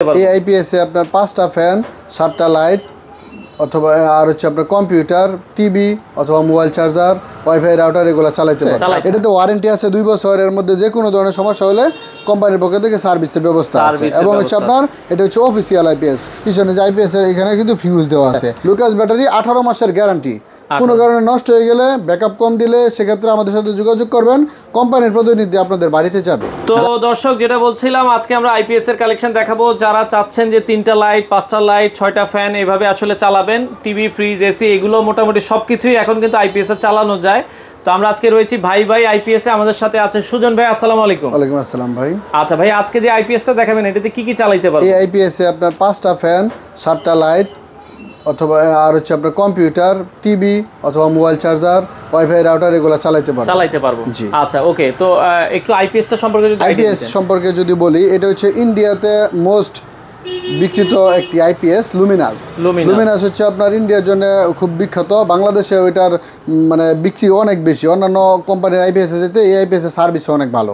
এই আইপিএস এ আপনার 5টা ফ্যান 7টা লাইট অথবা আর হচ্ছে আপনার কম্পিউটার টিভি অথবা মোবাইল চার্জার ওয়াইফাই রাউটার এগুলো চালাতে পারবেন। এটাতে ওয়ারেন্টি আছে 2 বছরের মধ্যে যে কোনো ধরনের সমস্যা হলে কোম্পানির পক্ষ থেকে সার্ভিসের ব্যবস্থা আছে এবং হচ্ছে আপনার এটা হচ্ছে অফিসিয়াল আইপিএস। পিছনে যে আইপিএস এর এখানে কিন্তু ফিউজ দেওয়া আছে। লুকাস ব্যাটারি 18 মাসের গ্যারান্টি। কোনো কারণে নষ্ট হয়ে গেলে ব্যাকআপ কম দিলে সেক্ষেত্রে আমাদের সাথে যোগাযোগ করবেন, কোম্পানির প্রতিনিধি আপনাদের বাড়িতে যাবে। তো দর্শক যেটা বলছিলাম, আজকে আমরা আইপিএস এর কালেকশন দেখাবো। যারা চাচ্ছেন যে 3টা লাইট 5টা লাইট 6টা ফ্যান এভাবে আসলে চালাবেন, টিভি ফ্রিজ এসি এগুলো মোটামুটি সবকিছুই এখন কিন্তু আইপিএস এ চালানো যায়। তো আমরা আজকে রয়েছি ভাই আইপিএস এ। আমাদের সাথে আছে সুজন ভাই। আসসালামু আলাইকুম। ওয়ালাইকুম আসসালাম ভাই। আচ্ছা ভাই, আজকে যে আইপিএসটা দেখাবেন এটাতে কি কি চালাতে পারবেন? এই আইপিএস এ আপনার 5টা ফ্যান 7টা লাইট অথবা আর হচ্ছে আপনার কম্পিউটার টিভি অথবা মোবাইল চার্জার ওয়াইফাই রাউটার এগুলো চালাতে পারবো। জি আচ্ছা ওকে। তো একটু আইপিএসটা সম্পর্কে যদি বলি, এটা হচ্ছে ইন্ডিয়াতে মোস্ট বিক্রিত একটি আইপিএস লুমিনাস হচ্ছে আপনার ইন্ডিয়ার জন্য খুব বিখ্যাত। বাংলাদেশে ওইটার মানে বিক্রি অনেক বেশি। অন্যান্য কোম্পানির আইপিএস যেতে এই আইপিএস এর সার্ভিস অনেক ভালো।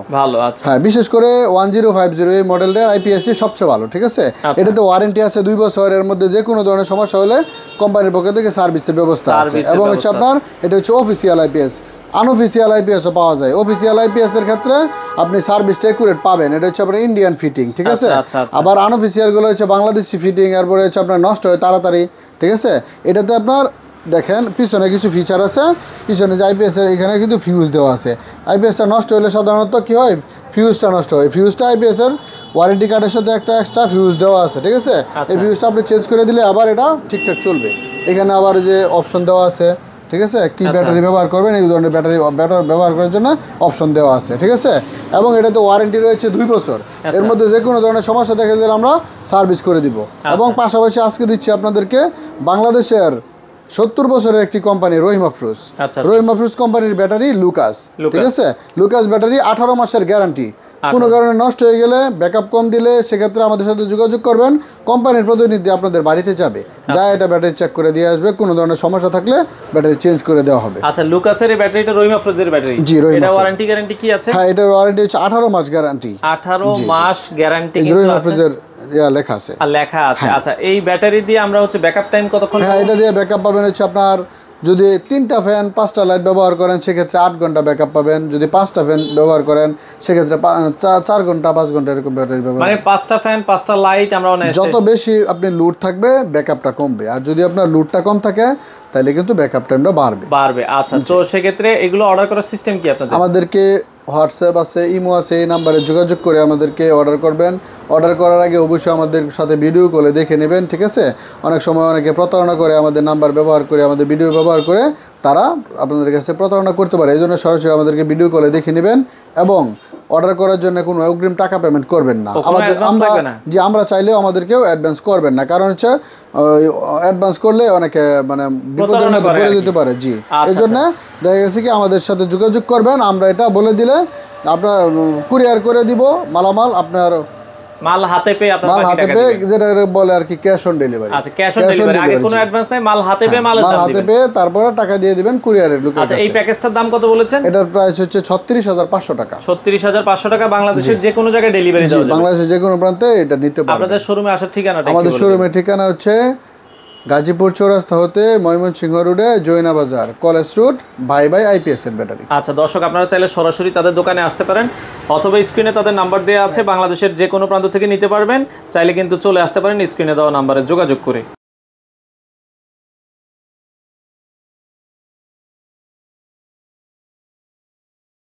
আচ্ছা হ্যাঁ, বিশেষ করে 1050 এই মডেলের আইপিএস সবচেয়ে ভালো। ঠিক আছে, এটাতে ওয়ারেন্টি আছে 2 বছরের মধ্যে যে কোনো ধরনের সমস্যা হলে কোম্পানির পক্ষ থেকে সার্ভিসের ব্যবস্থা আছে এবং হচ্ছে আপনার এটা হচ্ছে অফিসিয়াল আইপিএস। আনঅফিসিয়াল আইপিএসও পাওয়া যায়। অফিসিয়াল আইপিএস এর ক্ষেত্রে আপনি সার্ভিসটা একুরেট পাবেন, এটা হচ্ছে আপনার ইন্ডিয়ান ফিটিং। ঠিক আছে, আবার আনঅফিসিয়াল গুলো হচ্ছে বাংলাদেশি ফিটিং, এরপরে হচ্ছে আপনার নষ্ট হয় তাড়াতাড়ি। ঠিক আছে, এটাতে আপনার দেখেন পিছনে কিছু ফিচার আছে। পিছনে যে আইপিএস এর এখানে কিন্তু ফিউজ দেওয়া আছে। আইপিএসটা নষ্ট হলে সাধারণত কি হয়, ফিউজটা নষ্ট হয়। ফিউজটা আইপিএস এর ওয়ারেন্টি কার্ডের সাথে একটা এক্সট্রা ফিউজ দেওয়া আছে। ঠিক আছে, এই ফিউজটা আপনি চেঞ্জ করে দিলে আবার এটা ঠিকঠাক চলবে। এখানে আবার যে অপশন দেওয়া আছে, ঠিক আছে, কি ব্যাটারি ব্যবহার করবেন এই ধরনের ব্যাটারি ব্যবহার করার জন্য অপশন দেওয়া আছে। ঠিক আছে, এবং এটাতে ওয়ারেন্টি রয়েছে 2 বছর। এর মধ্যে যে কোনো ধরনের সমস্যা দেখা গেলে আমরা সার্ভিস করে দিব। এবং পাশাপাশি আজকে দিচ্ছি আপনাদেরকে বাংলাদেশের 70 বছরের একটি কোম্পানি রহিম আফরোজ কোম্পানির ব্যাটারি লুকাস। ঠিক আছে, লুকাস ব্যাটারি 18 মাসের গ্যারান্টি। কোনো কারণে নষ্ট হয়ে গেলে ব্যাকআপ কম দিলে সেক্ষেত্রে আমাদের সাথে যোগাযোগ করবেন, কোম্পানির প্রতিনিধি আপনাদের বাড়িতে যাবে, যা এটা ব্যাটারি চেক করে দিয়ে আসবে। কোনো ধরনের সমস্যা থাকলে ব্যাটারি চেঞ্জ করে দেওয়া হবে। আচ্ছা, লুকাসের এই ব্যাটারিটা রহিম আফরোজের ব্যাটারি? জি, এটা ওয়ারেন্টি গ্যারান্টি কি আছে? হ্যাঁ, এটার ওয়ারেন্টি হচ্ছে 18 মাস গ্যারান্টি। 18 মাস গ্যারান্টি রহিম আফরোজের লেখা আছে। আচ্ছা, এই ব্যাটারি দিয়ে আমরা হচ্ছে ব্যাকআপ টাইম কতক্ষণ? হ্যাঁ, এটা দিয়ে ব্যাকআপ পাবেন হচ্ছে আপনার যদি 3টা ফ্যান 5টা লাইট ব্যবহার করেন সেক্ষেত্রে 8 ঘন্টা ব্যাকআপ পাবেন। যদি 5টা ফ্যান ব্যবহার করেন সেক্ষেত্রে 4 ঘন্টা 5 ঘন্টা এরকম ব্যাটারি ব্যবহার। মানে 5টা ফ্যান 5টা লাইট আমরা যত বেশি আপনি লোড থাকবে ব্যাকআপটা কমবে, আর যদি আপনার লোডটা কম থাকে তাহলে কিন্তু ব্যাকআপ টাইমটা বাড়বে। আচ্ছা, তো সেক্ষেত্রে এগুলো অর্ডার করার সিস্টেম কি আপনাদের? আমাদেরকে হোয়াটসঅ্যাপ আছে, ইমো আছে, এই নাম্বারে যোগাযোগ করে আমাদেরকে অর্ডার করবেন। অর্ডার করার আগে অবশ্যই আমাদের সাথে ভিডিও কলে দেখে নেবেন। ঠিক আছে, অনেক সময় অনেকে প্রতারণা করে আমাদের নাম্বার ব্যবহার করে, আমাদের ভিডিও ব্যবহার করে তারা আপনাদের কাছে প্রতারণা করতে পারে। এই জন্য সরাসরি আমাদেরকে ভিডিও কলে দেখে নেবেন এবং অর্ডার করার জন্য কোনো অগ্রিম টাকা পেমেন্ট করবেন না। আমরা চাইলেও আমাদেরকেও অ্যাডভান্স করবেন না, কারণ হচ্ছে অ্যাডভান্স করলে অনেকে মানে বিপদের মধ্যে পড়ে যেতে পারে। জি, এই জন্য দেখা গেছে কি আমাদের সাথে যোগাযোগ করবেন। আমরা এটা বলে দিলে আপনার কুরিয়ার করে দিব মালামাল, আপনার মাল হাতে পেয়ে যেটা বলে আর কি ক্যাশ অন ডেলিভারি। আচ্ছা, ক্যাশ অন ডেলিভারি, আগে কোনো অ্যাডভান্স নাই, মাল হাতে পেয়ে মাল হাতে পেয়ে তারপরে টাকা দিয়ে দিবেন কুরিয়ারের লোকের কাছে। আচ্ছা, এই প্যাকেজটার দাম কত বলেছেন? এটার প্রাইস হচ্ছে 36500 টাকা। 36500 টাকা বাংলাদেশের যে কোনো জায়গায় ডেলিভারি দেওয়া যাবে। বাংলাদেশের যে কোনো প্রান্তে এটা নিতে পারবেন। আপনাদের শোরুমে আসার ঠিকানাটা? আমাদের শোরুমের ঠিকানা হচ্ছে গাজীপুর চৌরাস্তা হতে ময়মনসিংহ রোডে জয়না বাজার, কলেজ রোড, ভাই আইপিএস এর ব্যাটারি। আচ্ছা দর্শক, আপনারা চাইলে সরাসরি তাদের দোকানে আসতে পারেন অথবা স্ক্রিনে তাদের নাম্বার দেওয়া আছে, বাংলাদেশের যে কোনো প্রান্ত থেকে নিতে পারবেন। চাইলে কিন্তু চলে আসতে পারেন স্ক্রিনে দেওয়া নাম্বারে যোগাযোগ করে।